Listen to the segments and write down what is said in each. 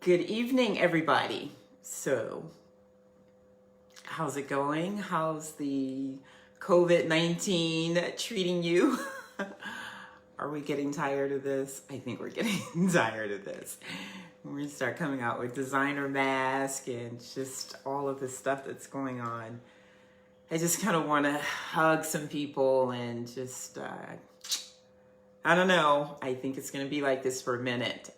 Good evening, everybody. So, how's it going? How's the COVID-19 treating you? Are we getting tired of this? I think we're getting tired of this. We're going to start coming out with designer masks and just all of the stuff that's going on. I just kind of want to hug some people and just, I don't know. I think it's going to be like this for a minute.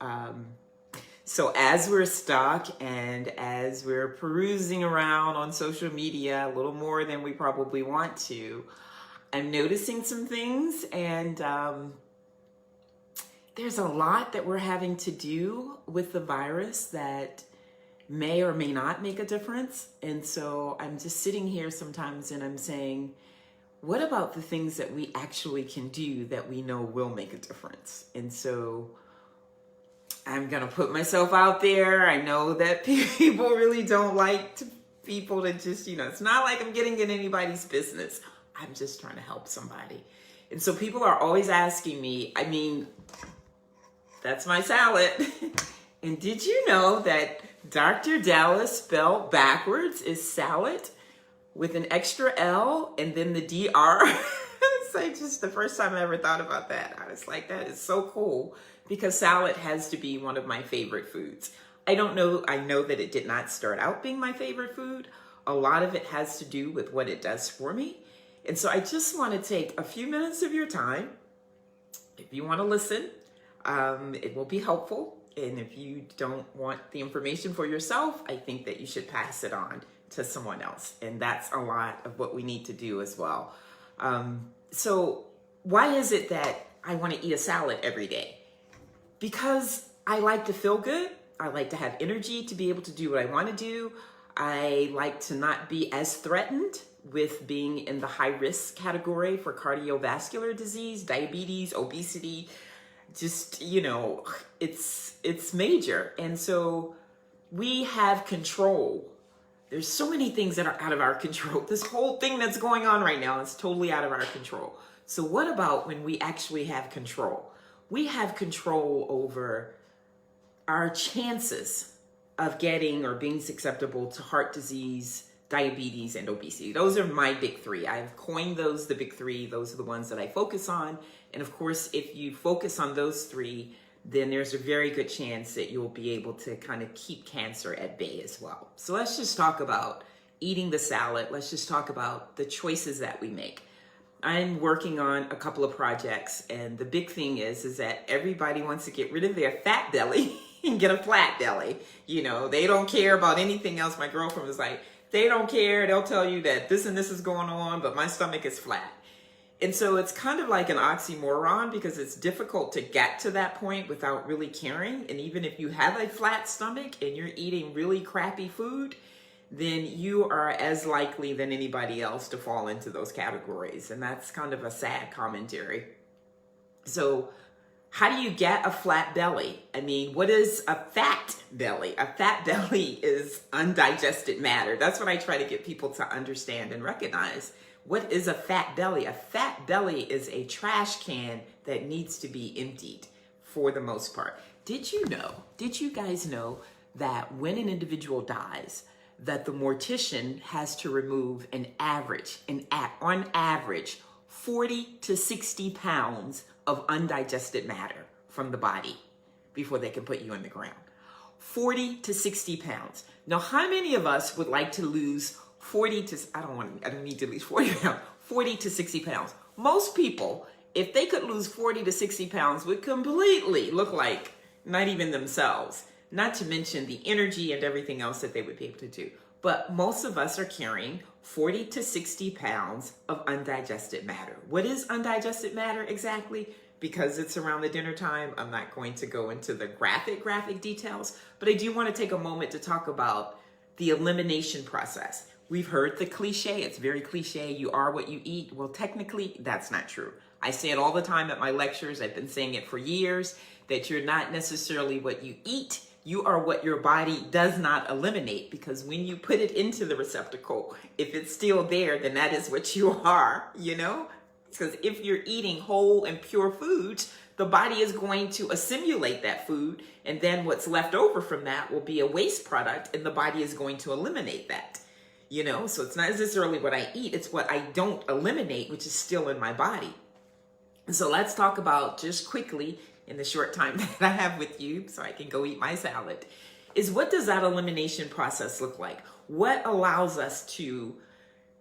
So as we're stuck and as we're perusing around on social media a little more than we probably want to, I'm noticing some things, and there's a lot that we're having to do with the virus that may or may not make a difference. And so I'm just sitting here sometimes and I'm saying, what about the things that we actually can do that we know will make a difference? And so I'm going to put myself out there. I know that people really don't like people to just, it's not like I'm getting in anybody's business. I'm just trying to help somebody. And so people are always asking me, that's my salad. And did you know that Dr. Dallas spelled backwards is salad with an extra L and then the DR? It's like just the first time I ever thought about that. I was like, that is so cool. Because salad has to be one of my favorite foods. I know that it did not start out being my favorite food. A lot of it has to do with what it does for me. And so I just want to take a few minutes of your time. If you want to listen, it will be helpful. And if you don't want the information for yourself, I think that you should pass it on to someone else. And that's a lot of what we need to do as well. So why is it that I want to eat a salad every day? Because I like to feel good. I like to have energy to be able to do what I want to do. I like to not be as threatened with being in the high risk category for cardiovascular disease, diabetes, obesity. Just, it's major. And so we have control. There's so many things that are out of our control. This whole thing that's going on right now is totally out of our control. So what about when we actually have control? We have control over our chances of getting or being susceptible to heart disease, diabetes, and obesity. Those are my big three. I've coined those the big three. Those are the ones that I focus on. And of course, if you focus on those three, then there's a very good chance that you'll be able to kind of keep cancer at bay as well. So let's just talk about eating the salad. Let's just talk about the choices that we make. I'm working on a couple of projects, and the big thing is that everybody wants to get rid of their fat belly and get a flat belly. They don't care about anything else. My girlfriend was like, they don't care. They'll tell you that this and this is going on, but my stomach is flat. And so it's kind of like an oxymoron because it's difficult to get to that point without really caring. And even if you have a flat stomach and you're eating really crappy food, then you are as likely than anybody else to fall into those categories. And that's kind of a sad commentary. So how do you get a flat belly? What is a fat belly? A fat belly is undigested matter. That's what I try to get people to understand and recognize. What is a fat belly? A fat belly is a trash can that needs to be emptied for the most part. Did you guys know that when an individual dies, that the mortician has to remove on average, 40 to 60 pounds of undigested matter from the body before they can put you in the ground. 40 to 60 pounds. Now, how many of us would like to lose 40 to 60 pounds? Most people, if they could lose 40 to 60 pounds, would completely look like not even themselves. Not to mention the energy and everything else that they would be able to do. But most of us are carrying 40 to 60 pounds of undigested matter. What is undigested matter exactly? Because it's around the dinner time, I'm not going to go into the graphic details, but I do want to take a moment to talk about the elimination process. We've heard the cliche, it's very cliche, you are what you eat. Well, technically, that's not true. I say it all the time at my lectures, I've been saying it for years, that you're not necessarily what you eat, you are what your body does not eliminate, because when you put it into the receptacle, if it's still there, then that is what you are, Because if you're eating whole and pure foods, the body is going to assimilate that food, and then what's left over from that will be a waste product, and the body is going to eliminate that. So it's not necessarily what I eat, it's what I don't eliminate, which is still in my body. So let's talk about, just quickly, in the short time that I have with you, so I can go eat my salad, is what does that elimination process look like? What allows us to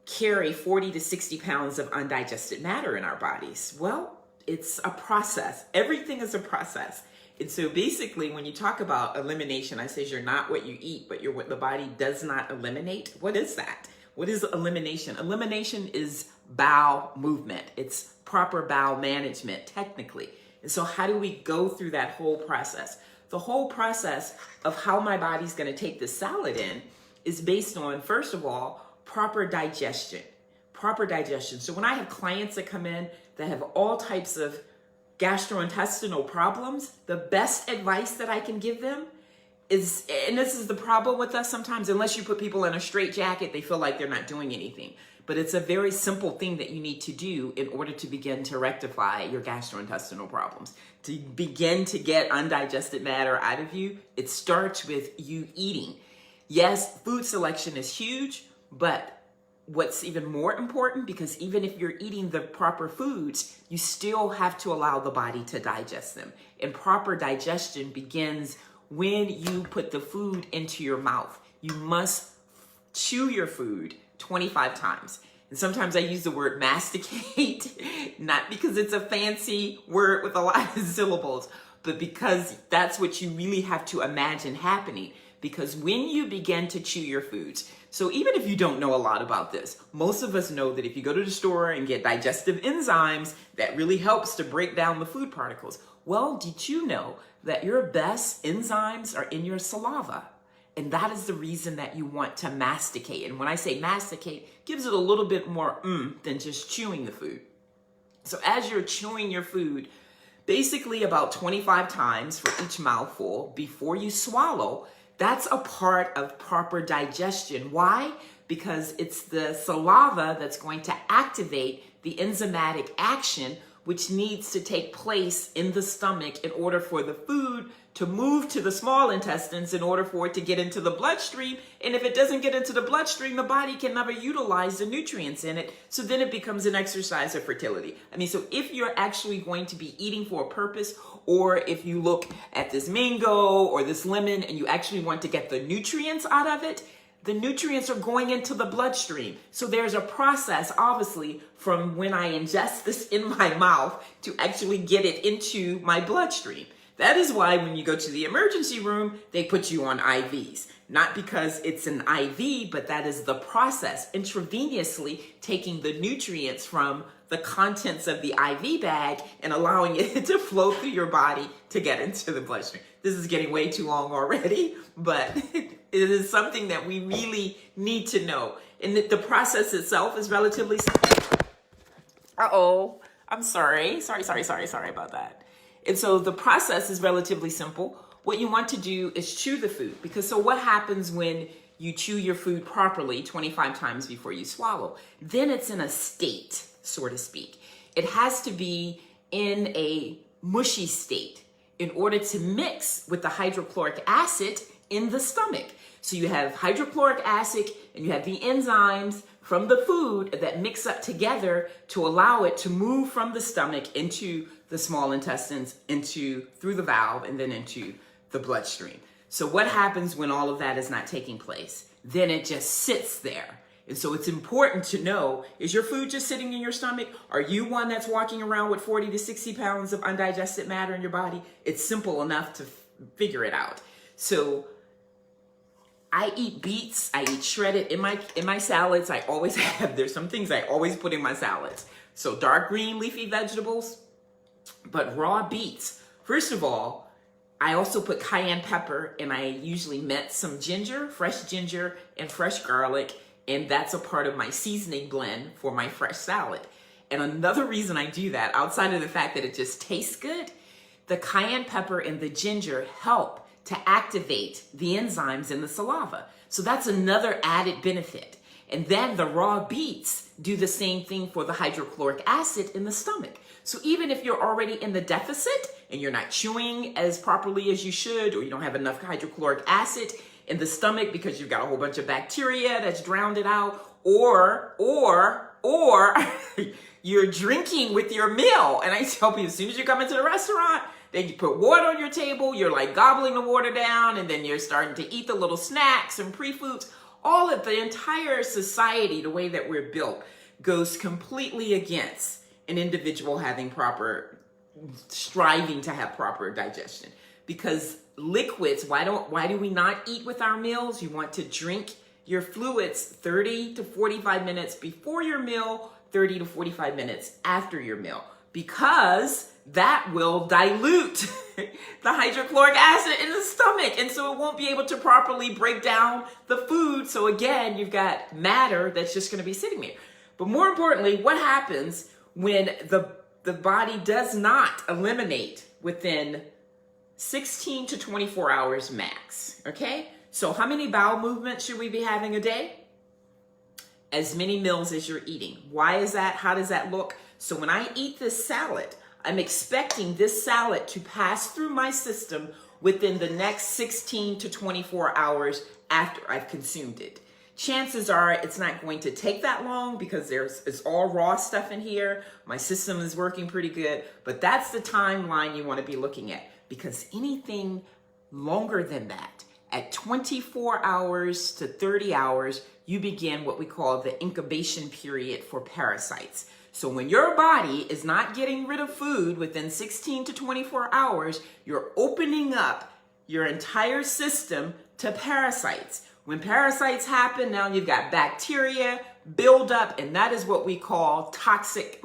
carry 40 to 60 pounds of undigested matter in our bodies? Well, it's a process. Everything is a process. And so basically, when you talk about elimination, I say you're not what you eat, but you're what the body does not eliminate. What is that? What is elimination? Elimination is bowel movement. It's proper bowel management, technically. And so how do we go through that whole process? The whole process of how my body's going to take this salad in is based on, first of all, proper digestion. Proper digestion. So when I have clients that come in that have all types of gastrointestinal problems, the best advice that I can give them is, and this is the problem with us sometimes, unless you put people in a straitjacket, they feel like they're not doing anything. But it's a very simple thing that you need to do in order to begin to rectify your gastrointestinal problems. To begin to get undigested matter out of you, it starts with you eating. Yes, food selection is huge, but what's even more important, because even if you're eating the proper foods, you still have to allow the body to digest them. And proper digestion begins when you put the food into your mouth. You must chew your food 25 times. And sometimes I use the word masticate, not because it's a fancy word with a lot of syllables, but because that's what you really have to imagine happening. Because when you begin to chew your foods, so even if you don't know a lot about this, most of us know that if you go to the store and get digestive enzymes, that really helps to break down the food particles. Well, did you know that your best enzymes are in your saliva? And that is the reason that you want to masticate. And when I say masticate, gives it a little bit more than just chewing the food. So as you're chewing your food, basically about 25 times for each mouthful before you swallow, that's a part of proper digestion. Why? Because it's the saliva that's going to activate the enzymatic action which needs to take place in the stomach in order for the food to move to the small intestines in order for it to get into the bloodstream. And if it doesn't get into the bloodstream, the body can never utilize the nutrients in it. So then it becomes an exercise of fertility. So if you're actually going to be eating for a purpose, or if you look at this mango or this lemon and you actually want to get the nutrients out of it, the nutrients are going into the bloodstream. So there's a process, obviously, from when I ingest this in my mouth to actually get it into my bloodstream. That is why when you go to the emergency room, they put you on IVs. Not because it's an IV, but that is the process, intravenously taking the nutrients from the contents of the IV bag and allowing it to flow through your body to get into the bloodstream. This is getting way too long already, but it is something that we really need to know. And the process itself is relatively simple. I'm sorry. Sorry about that. And so the process is relatively simple. What you want to do is chew the food, because so what happens when you chew your food properly 25 times before you swallow? Then it's in a state, so to speak. It has to be in a mushy state in order to mix with the hydrochloric acid in the stomach. So you have hydrochloric acid and you have the enzymes from the food that mix up together to allow it to move from the stomach into the small intestines, through the valve, and then into the bloodstream. So what happens when all of that is not taking place? Then it just sits there. And so it's important to know, is your food just sitting in your stomach? Are you one that's walking around with 40 to 60 pounds of undigested matter in your body? It's simple enough to figure it out. So I eat beets, I eat shredded in my salads. I always have, there's some things I always put in my salads. So dark green leafy vegetables, but raw beets. First of all, I also put cayenne pepper, and I usually mint some ginger, fresh ginger, and fresh garlic, and that's a part of my seasoning blend for my fresh salad. And another reason I do that, outside of the fact that it just tastes good, the cayenne pepper and the ginger help to activate the enzymes in the saliva. So that's another added benefit. And then the raw beets do the same thing for the hydrochloric acid in the stomach. So even if you're already in the deficit and you're not chewing as properly as you should, or you don't have enough hydrochloric acid in the stomach because you've got a whole bunch of bacteria that's drowned it out, or you're drinking with your meal. And I tell people, as soon as you come into the restaurant, then you put water on your table, you're like gobbling the water down, and then you're starting to eat the little snacks and pre-foods. All of the entire society, the way that we're built, goes completely against an individual striving to have proper digestion. Because liquids, why do we not eat with our meals? You want to drink your fluids 30 to 45 minutes before your meal, 30 to 45 minutes after your meal, because that will dilute the hydrochloric acid in the stomach, and so it won't be able to properly break down the food. So again, you've got matter that's just going to be sitting there. But more importantly, what happens when the body does not eliminate within 16 to 24 hours max? Okay, so how many bowel movements should we be having a day? As many meals as you're eating. Why is that? How does that look? So when I eat this salad, I'm expecting this salad to pass through my system within the next 16 to 24 hours after I've consumed it. Chances are it's not going to take that long because it's all raw stuff in here. My system is working pretty good, but that's the timeline you want to be looking at, because anything longer than that, at 24 hours to 30 hours, you begin what we call the incubation period for parasites. So when your body is not getting rid of food within 16 to 24 hours, you're opening up your entire system to parasites. When parasites happen, now you've got bacteria buildup, and that is what we call toxicity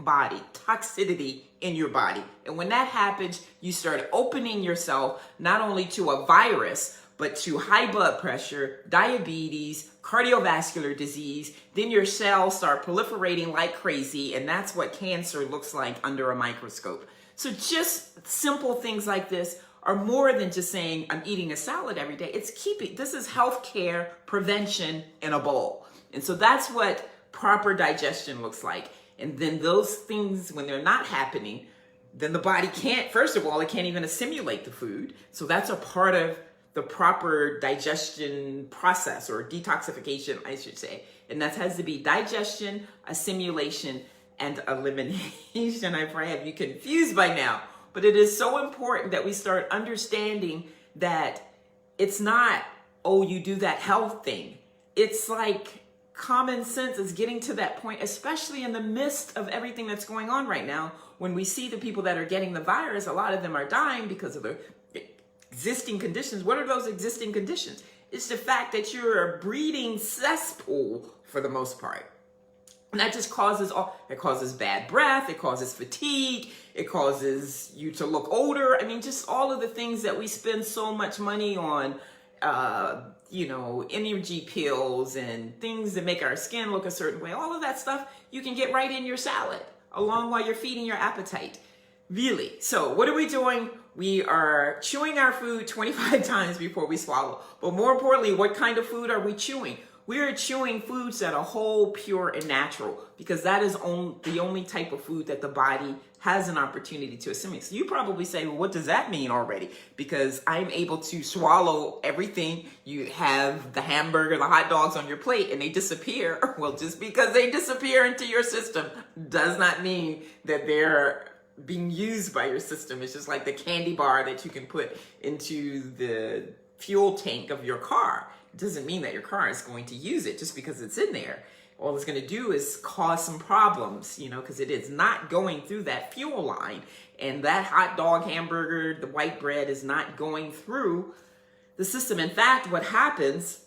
in your body. And when that happens, you start opening yourself not only to a virus, but to high blood pressure, diabetes, cardiovascular disease. Then your cells start proliferating like crazy, and that's what cancer looks like under a microscope. So just simple things like this are more than just saying I'm eating a salad every day. This is healthcare prevention in a bowl. And so that's what proper digestion looks like. And then those things, when they're not happening, then the body can't, first of all, it can't even assimilate the food. So that's a part of the proper digestion process, or detoxification, I should say. And that has to be digestion, assimilation, and elimination. I probably have you confused by now, but it is so important that we start understanding that it's not, oh, you do that health thing. It's like common sense is getting to that point, especially in the midst of everything that's going on right now. When we see the people that are getting the virus, a lot of them are dying because of the existing conditions. What are those existing conditions? It's the fact that you're a breeding cesspool for the most part. And that just causes it causes bad breath, it causes fatigue, it causes you to look older. I mean, just all of the things that we spend so much money on, energy pills and things that make our skin look a certain way. All of that stuff you can get right in your salad, along while you're feeding your appetite. Really. So what are we doing? We are chewing our food 25 times before we swallow. But more importantly, what kind of food are we chewing? We are chewing foods that are whole, pure, and natural, because that is the only type of food that the body has an opportunity to assimilate. So you probably say, well, what does that mean already? Because I'm able to swallow everything. You have the hamburger, the hot dogs on your plate, and they disappear. Well, just because they disappear into your system does not mean that they're being used by your system. It's just like the candy bar that you can put into the fuel tank of your car. It doesn't mean that your car is going to use it just because it's in there. All it's going to do is cause some problems, because it is not going through that fuel line. And that hot dog, hamburger, the white bread is not going through the system. In fact, what happens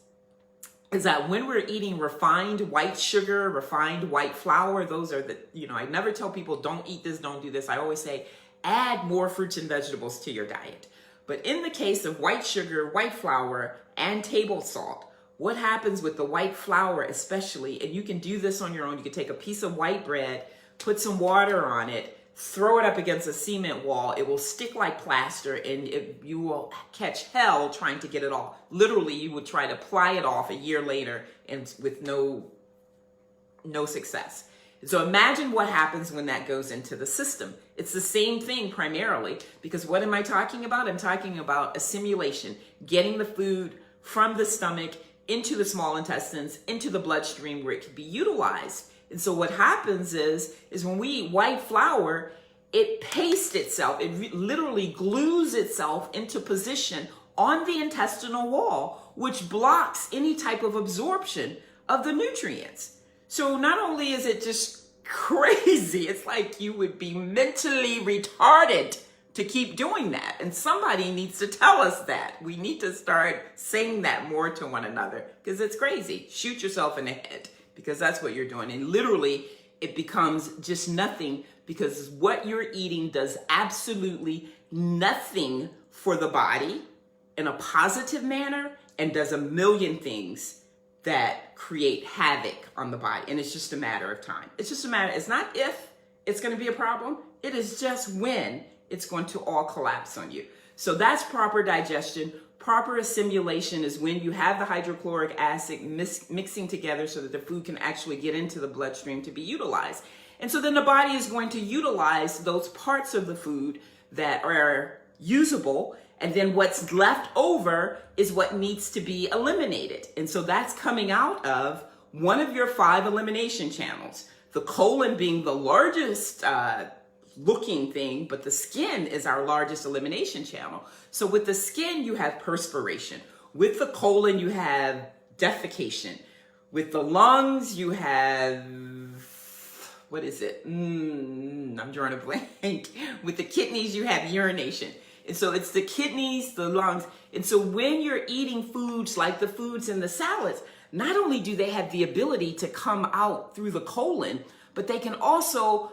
is that when we're eating refined white sugar, refined white flour, those are I never tell people don't eat this, don't do this. I always say add more fruits and vegetables to your diet. But in the case of white sugar, white flour, and table salt, what happens with the white flour especially, and you can do this on your own, you can take a piece of white bread, put some water on it, throw it up against a cement wall, it will stick like plaster, and you will catch hell trying to get it off. Literally, you would try to ply it off a year later and with no no success. So imagine what happens when that goes into the system. It's the same thing primarily, because what am I talking about? I'm talking about assimilation, getting the food from the stomach into the small intestines, into the bloodstream where it can be utilized. And so what happens is when we eat white flour, it pastes itself, it literally glues itself into position on the intestinal wall, which blocks any type of absorption of the nutrients. So not only is it just crazy, it's like you would be mentally retarded to keep doing that. And somebody needs to tell us that. We need to start saying that more to one another, because it's crazy. Shoot yourself in the head, because that's what you're doing. And literally, it becomes just nothing, because what you're eating does absolutely nothing for the body in a positive manner, and does a million things that create havoc on the body. And it's just a matter of time. It's just a matter, it's not if it's going to be a problem, it is just when it's going to all collapse on you. So that's proper digestion. Proper assimilation is when you have the hydrochloric acid mixing together so that the food can actually get into the bloodstream to be utilized. And so then the body is going to utilize those parts of the food that are usable, and then what's left over is what needs to be eliminated. And so that's coming out of one of your 5 elimination channels. The colon being the largest looking thing, but the skin is our largest elimination channel. So with the skin, you have perspiration. With the colon, you have defecation. With the lungs, you have, what is it? I'm drawing a blank. With the kidneys, you have urination. And so it's the kidneys, the lungs. And so when you're eating foods like the foods in the salads, not only do they have the ability to come out through the colon, but they can also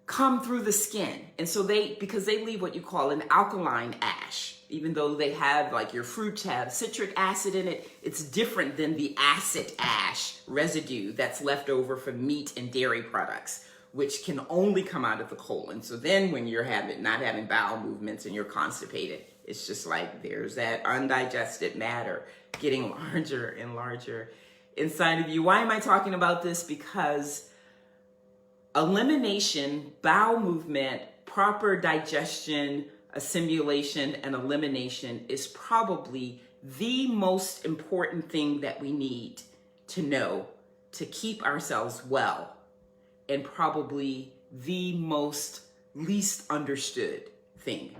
come through the skin. And so because they leave what you call an alkaline ash, even though they have, like your fruits have citric acid in it, it's different than the acid ash residue that's left over from meat and dairy products, which can only come out of the colon. So then when you're not having bowel movements and you're constipated, it's just like there's that undigested matter getting larger and larger inside of you. Why am I talking about this? Because elimination, bowel movement, proper digestion, assimilation, and elimination is probably the most important thing that we need to know to keep ourselves well, and probably the least understood thing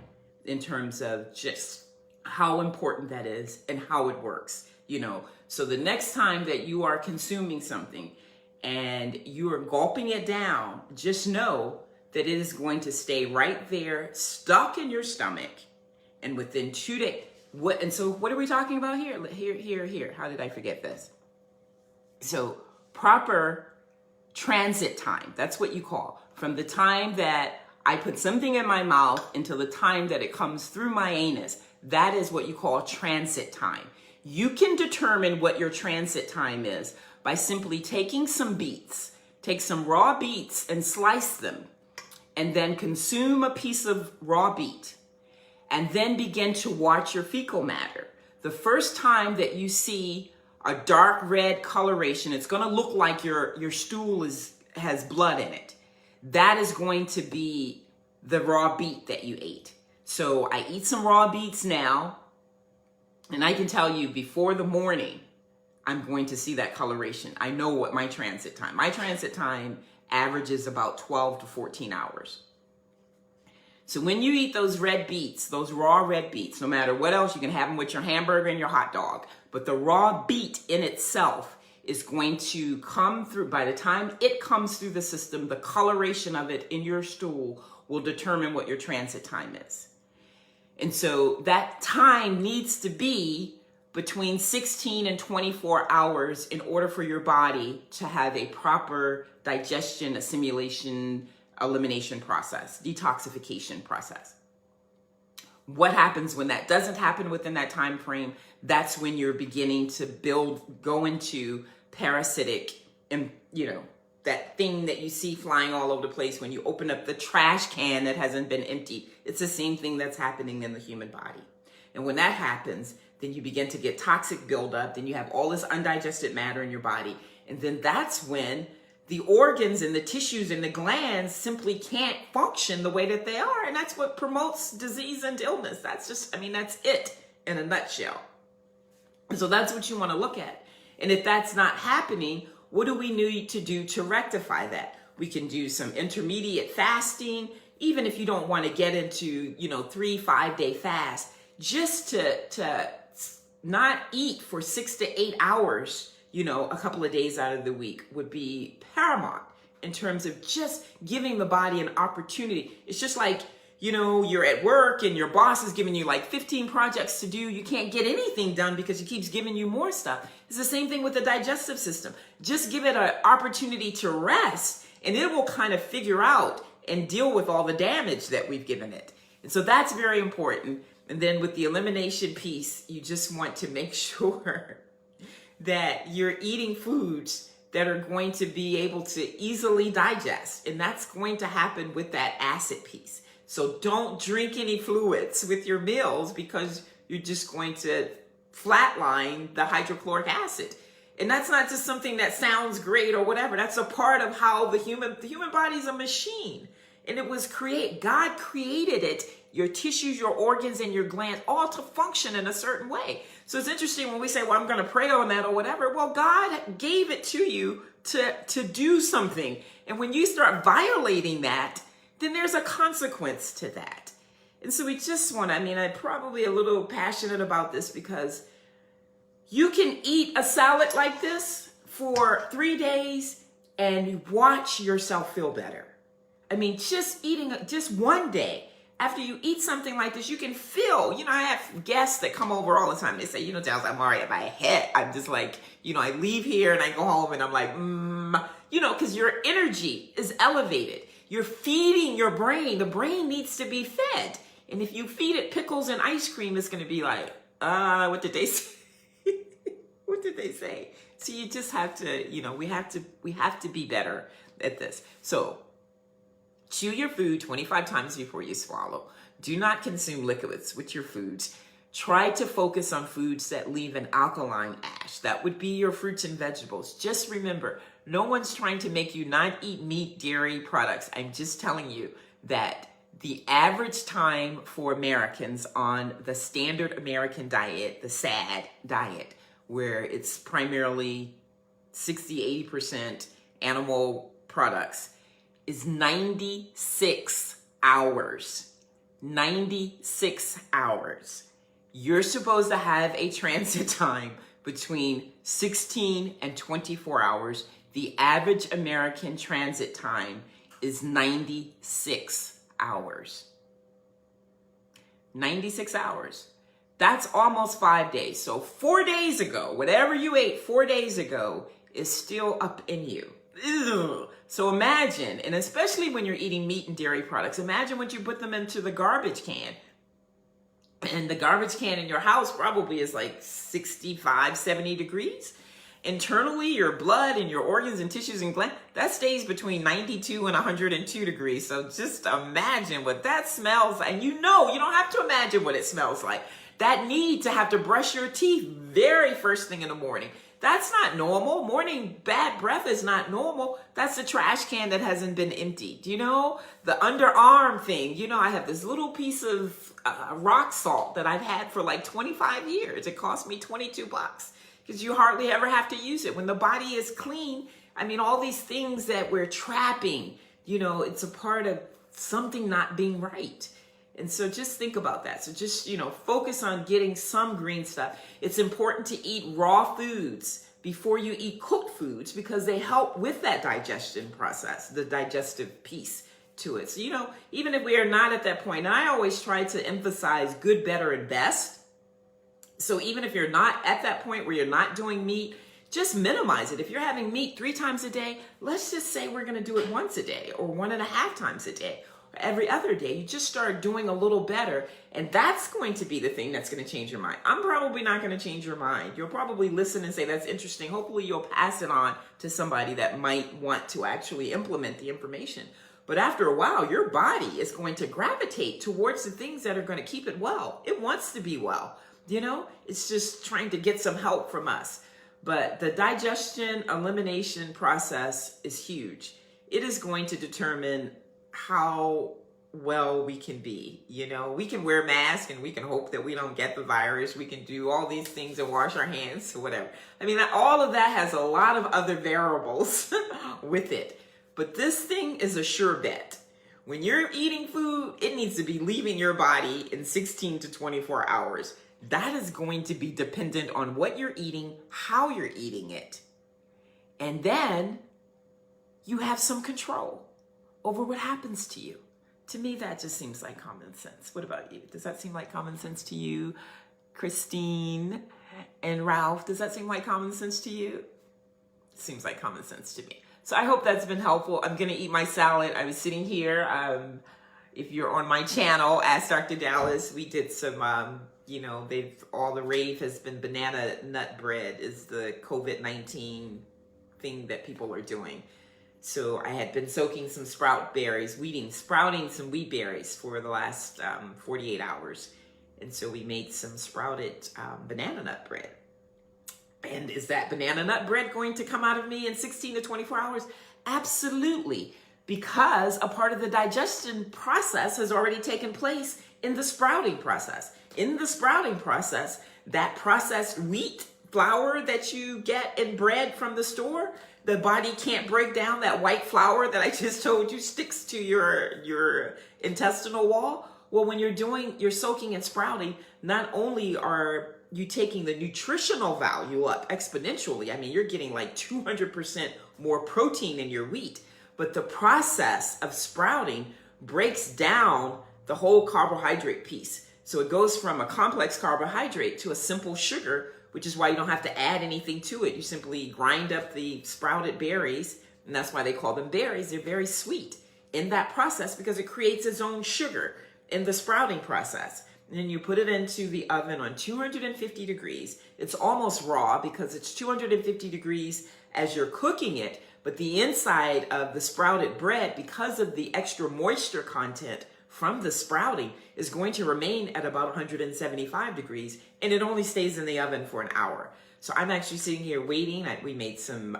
in terms of just how important that is and how it works. So the next time that you are consuming something and you are gulping it down, just know that it is going to stay right there, stuck in your stomach, and within 2 days. And so what are we talking about here? Here. How did I forget this? So proper transit time, that's what you call. From the time that I put something in my mouth until the time that it comes through my anus, that is what you call transit time. You can determine what your transit time is by simply taking some beets. Take some raw beets and slice them, and then consume a piece of raw beet, and then begin to watch your fecal matter. The first time that you see a dark red coloration, it's going to look like your stool has blood in it. That is going to be the raw beet that you ate. So I eat some raw beets now, and I can tell you before the morning, I'm going to see that coloration. I know what my transit time averages about 12 to 14 hours. So when you eat those red beets, those raw red beets, no matter what else, you can have them with your hamburger and your hot dog, but the raw beet in itself is going to come through. By the time it comes through the system, the coloration of it in your stool will determine what your transit time is. And so that time needs to be between 16 and 24 hours in order for your body to have a proper digestion, assimilation, elimination process, detoxification process. What happens when that doesn't happen within that time frame? That's when you're beginning to go into parasitic, and that thing that you see flying all over the place when you open up the trash can that hasn't been emptied. It's the same thing that's happening in the human body. And when that happens, then you begin to get toxic buildup. Then you have all this undigested matter in your body. And then that's when the organs and the tissues and the glands simply can't function the way that they are. And that's what promotes disease and illness. That's just, I mean, that's it in a nutshell. And so that's what you want to look at. And if that's not happening, what do we need to do to rectify that? We can do some intermediate fasting, even if you don't want to get into, 3-5 day fast, just to not eat for 6 to 8 hours, a couple of days out of the week would be paramount in terms of just giving the body an opportunity. It's just like, you're at work and your boss is giving you like 15 projects to do. You can't get anything done because he keeps giving you more stuff. It's the same thing with the digestive system. Just give it an opportunity to rest and it will kind of figure out and deal with all the damage that we've given it. And so that's very important. And then with the elimination piece, you just want to make sure that you're eating foods that are going to be able to easily digest. And that's going to happen with that acid piece. So don't drink any fluids with your meals because you're just going to flatline the hydrochloric acid. And that's not just something that sounds great or whatever. That's a part of how the human body is a machine. And it was God created it, your tissues, your organs, and your glands, all to function in a certain way. So it's interesting when we say, well, I'm going to pray on that or whatever. Well, God gave it to you to do something. And when you start violating that, then there's a consequence to that. And so we just want to, I'm probably a little passionate about this because you can eat a salad like this for 3 days and watch yourself feel better. Just eating just one day after you eat something like this, you can feel, I have guests that come over all the time. They say, Dallas, I'm already at my head. I'm just like, I leave here and I go home and I'm like, because your energy is elevated. You're feeding your brain. The brain needs to be fed. And if you feed it pickles and ice cream, it's going to be like, what did they say? What did they say? So you just have to, we have to be better at this. So chew your food 25 times before you swallow. Do not consume liquids with your foods. Try to focus on foods that leave an alkaline ash. That would be your fruits and vegetables. Just remember, no one's trying to make you not eat meat, dairy products. I'm just telling you that the average time for Americans on the standard American diet, the SAD diet, where it's primarily 60-80% animal products, is 96 hours. 96 hours. You're supposed to have a transit time between 16 and 24 hours. The average American transit time is 96 hours. 96 hours. That's almost 5 days. So 4 days ago, whatever you ate 4 days ago is still up in you. Ugh. So imagine, and especially when you're eating meat and dairy products, imagine when you put them into the garbage can. And the garbage can in your house probably is like 65, 70 degrees. Internally, your blood and your organs and tissues and glands, that stays between 92 and 102 degrees. So just imagine what that smells like. And you don't have to imagine what it smells like. That need to have to brush your teeth very first thing in the morning. That's not normal. Morning bad breath is not normal. That's the trash can that hasn't been emptied. The underarm thing. I have this little piece of rock salt that I've had for like 25 years. It cost me $22 because you hardly ever have to use it. When the body is clean, all these things that we're trapping, it's a part of something not being right. And so just think about that. So just, focus on getting some green stuff. It's important to eat raw foods before you eat cooked foods because they help with that digestion process, the digestive piece to it. So, even if we are not at that point, and I always try to emphasize good, better, and best. So even if you're not at that point where you're not doing meat, just minimize it. If you're having meat 3 times a day, let's just say we're going to do it once a day or 1.5 times a day. Every other day, you just start doing a little better, and that's going to be the thing that's going to change your mind. I'm probably not going to change your mind. You'll probably listen and say, that's interesting. Hopefully you'll pass it on to somebody that might want to actually implement the information. But after a while, your body is going to gravitate towards the things that are going to keep it well. It wants to be well. It's just trying to get some help from us. But the digestion elimination process is huge. It is going to determine how well we can be. You know, we can wear masks and we can hope that we don't get the virus. We can do all these things and wash our hands or whatever. I mean, all of that has a lot of other variables with it. But this thing is a sure bet. When you're eating food, it needs to be leaving your body in 16 to 24 hours. That is going to be dependent on what you're eating, how you're eating it. And then you have some control over what happens to you. To me, that just seems like common sense. What about you? Does that seem like common sense to you? Christine and Ralph, does that seem like common sense to you? Seems like common sense to me. So I hope that's been helpful. I'm going to eat my salad. I was sitting here. If you're on my channel, Ask Dr. Dallas, we did some, all the rave has been banana nut bread is the COVID-19 thing that people are doing. So I had been soaking some sprouting some wheat berries for the last 48 hours. And so we made some sprouted banana nut bread. And is that banana nut bread going to come out of me in 16 to 24 hours? Absolutely. Because a part of the digestion process has already taken place in the sprouting process. In the sprouting process, that processed wheat flour that you get in bread from the store, the body can't break down that white flour that I just told you sticks to your intestinal wall. Well, when you're soaking and sprouting, not only are you taking the nutritional value up exponentially, I mean, you're getting like 200% more protein in your wheat, but the process of sprouting breaks down the whole carbohydrate piece. So it goes from a complex carbohydrate to a simple sugar, which is why you don't have to add anything to it. You simply grind up the sprouted berries, and that's why they call them berries. They're very sweet in that process because it creates its own sugar in the sprouting process. And then you put it into the oven on 250 degrees. It's almost raw because it's 250 degrees as you're cooking it, but the inside of the sprouted bread, because of the extra moisture content from the sprouting, is going to remain at about 175 degrees, and it only stays in the oven for an hour. So I'm actually sitting here waiting. We made some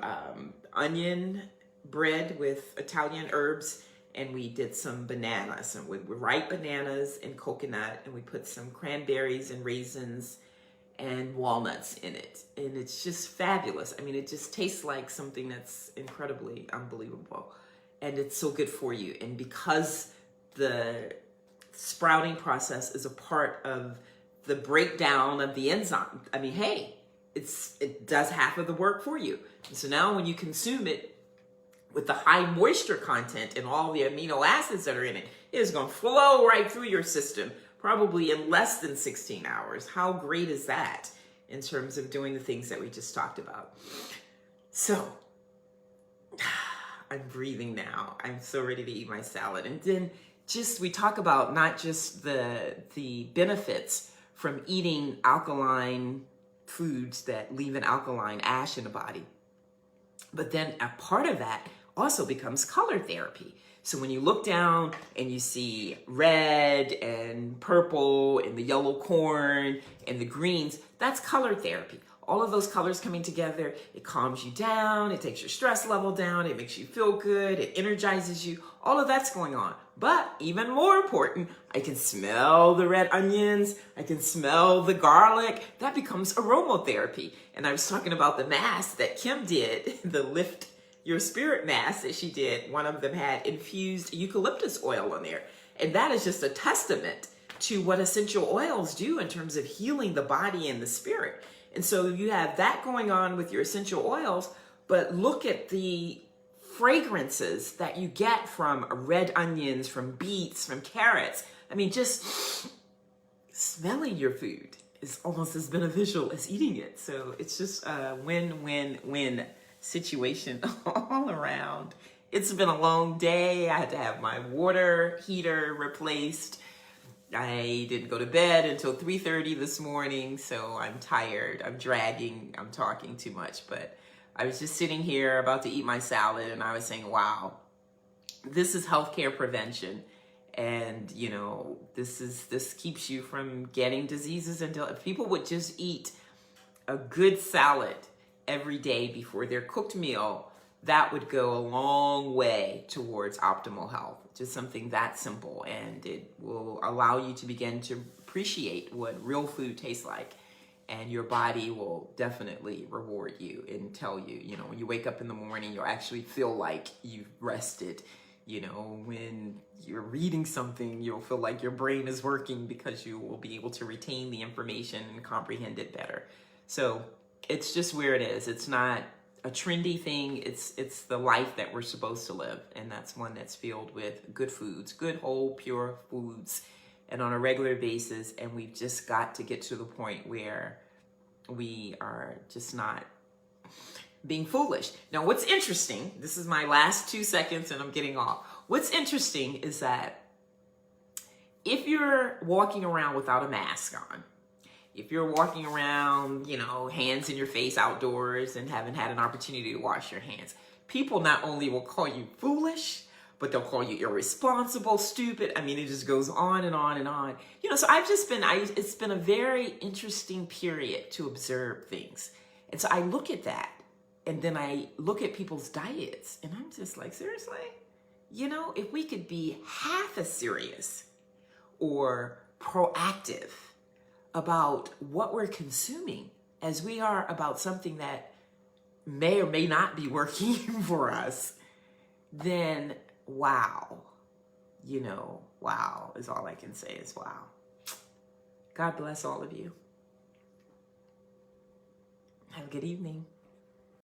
onion bread with Italian herbs, and we did some bananas, and with ripe bananas and coconut, and we put some cranberries and raisins and walnuts in it. And it's just fabulous. I mean, it just tastes like something that's incredibly unbelievable. And it's so good for you. And because the sprouting process is a part of the breakdown of the enzyme, I mean, hey, it does half of the work for you. And so now when you consume it with the high moisture content and all the amino acids that are in it, it is going to flow right through your system, probably in less than 16 hours. How great is that in terms of doing the things that we just talked about? So I'm breathing now. I'm so ready to eat my salad. And then we talk about not just the benefits from eating alkaline foods that leave an alkaline ash in the body, but then a part of that also becomes color therapy. So when you look down and you see red and purple and the yellow corn and the greens, that's color therapy. All of those colors coming together, it calms you down, it takes your stress level down, it makes you feel good, it energizes you. All of that's going on. But even more important, I can smell the red onions, I can smell the garlic. That becomes aromatherapy. And I was talking about the mask that Kim did, the Lift Your Spirit mask that she did. One of them had infused eucalyptus oil on there. And that is just a testament to what essential oils do in terms of healing the body and the spirit. And so you have that going on with your essential oils, but look at the fragrances that you get from red onions, from beets, from carrots. I mean, just smelling your food is almost as beneficial as eating it. So it's just a win-win-win situation all around. It's been a long day. I had to have my water heater replaced. I didn't go to bed until 3:30 this morning, so I'm tired. I'm dragging. I'm talking too much, but I was just sitting here about to eat my salad, and I was saying, wow, this is healthcare prevention. And, you know, this keeps you from getting diseases until if people would just eat a good salad every day before their cooked meal, that would go a long way towards optimal health. Just something that simple, and it will allow you to begin to appreciate what real food tastes like. And your body will definitely reward you and tell you, you know, when you wake up in the morning, you'll actually feel like you've rested. You know, when you're reading something, you'll feel like your brain is working because you will be able to retain the information and comprehend it better. So it's just where it is. It's not a trendy thing. It's the life that we're supposed to live. And that's one that's filled with good foods, good, whole, pure foods, and on a regular basis. And we've just got to get to the point where we are just not being foolish. Now, what's interesting, this is my last 2 seconds and I'm getting off. What's interesting is that if you're walking around without a mask on, if you're walking around, you know, hands in your face outdoors and haven't had an opportunity to wash your hands, people not only will call you foolish, but they'll call you irresponsible, stupid. I mean, it just goes on and on and on. You know, so it's been a very interesting period to observe things. And so I look at that, and then I look at people's diets, and I'm just like, seriously? You know, if we could be half as serious or proactive about what we're consuming as we are about something that may or may not be working for us, then wow, you know, wow is all I can say is wow. God bless all of you. Have a good evening.